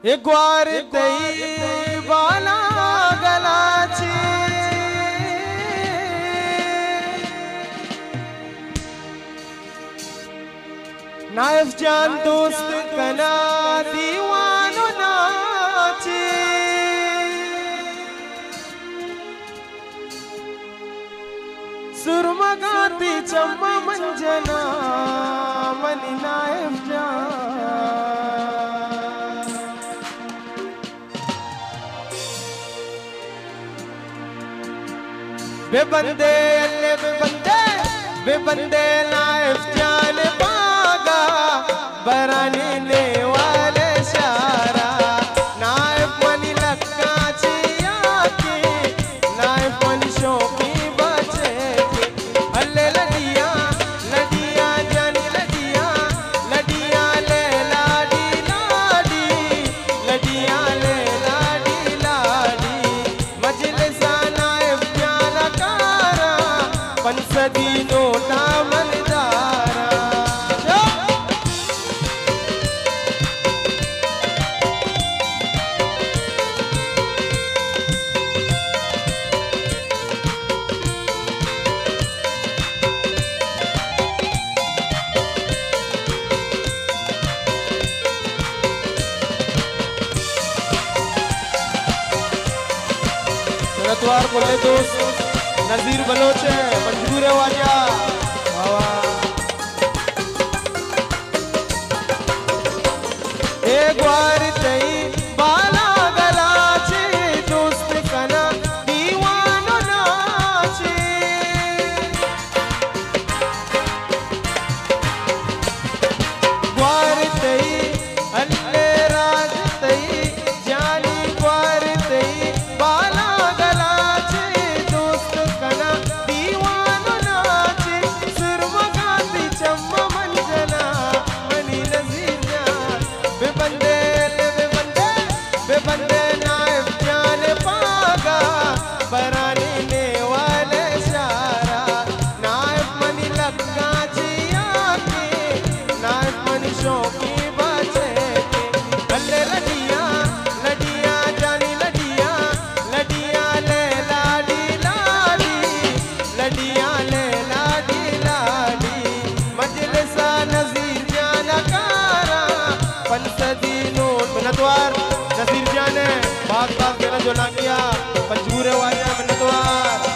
एक ग्वार दई बाला गलाची नाइफ जान दोस्त कना दीवानो नाची सुरमा गाती चम्मा मंजना मनी नाइफ जान बेबंदे अल्ले बेबंदे नाइफ जान पागा बरानी ने वाले शारा नाइफ मनी लक्का चिया की नाइफ मनी शोकी बचे की अल्ले लडिया लडिया जानी लडिया लडिया ले लाडी लाडी लडिया ले लाडी लाडी मजलिसा नाइफ जान कारा पंसदी नोटा मलदारा रतवार बोले दोस्त नजीर बलोच है मंजूर है वाजा एक बार तई बाला गलाचे दोस्त कना दीवानो नाचे ग्वार तई अल्ले राज तई जानी ग्वार तई बाला बेबंदे नाइफ जान पागा बरानी ने वाले शारा नाइफ मनी लक्का जिया की नाइफ मनी शौकी बचे के अल्ले लडिया लडिया जानी लडिया लडिया ले लाडी लाडी लडिया ले लाडी लाडी मजलिसा नजीर जाना कारा पंसदी नोट मिनतवार नजीर जान है बात बात देना जो ना किया पंजूर वाजा मिन्नतवार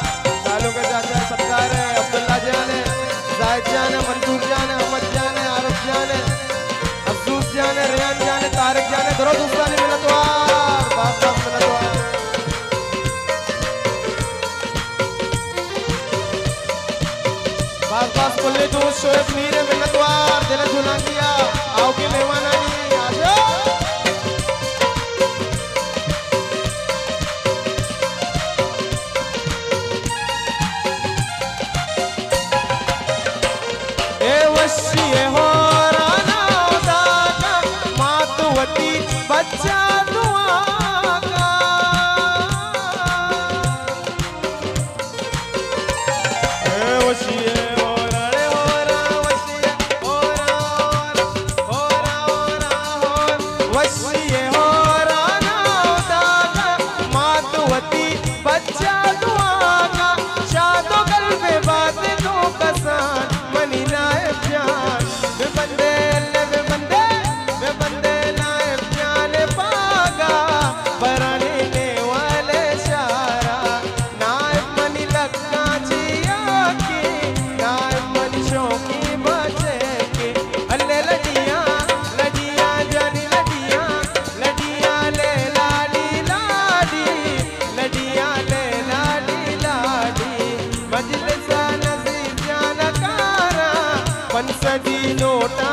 सालों के चाचा सत्कार है अब्दुल्ला जान है जाहिद जान है मंसूर जान है अहमद जान है आरिफ जान है अफसूस जान है रियान जान है तारिक जान है दरो दूसरा ने मिन्नतवार बात बात मिन्नतवार बात बात बोले दोस्त शोएब मीर है मिन्नतवार देना जो ना किया आओ के मेहमान आई आजा वशिए हो राना दागा मातुवती बच्चा दुआ का वशिए हो रे हो रा वशिए हो रा हो रा हो रा हो वशिए हो राना दागा मातुवती बच्चा दुआ का शादो कल्बे बात तो कसान मनी नाइफ जान बेबंदे नाइफ जान पागा बरानी ने वाले शारा नाइफ मनी लक्का जिया की नाइफ मनी शौकी बचे के अल्ले लडिया लडिया जानी लडिया लडिया ले लाडी लाडी लडिया ले लाडी लाडी मजलिसा नजीर जाना कारा पंसदी नोटा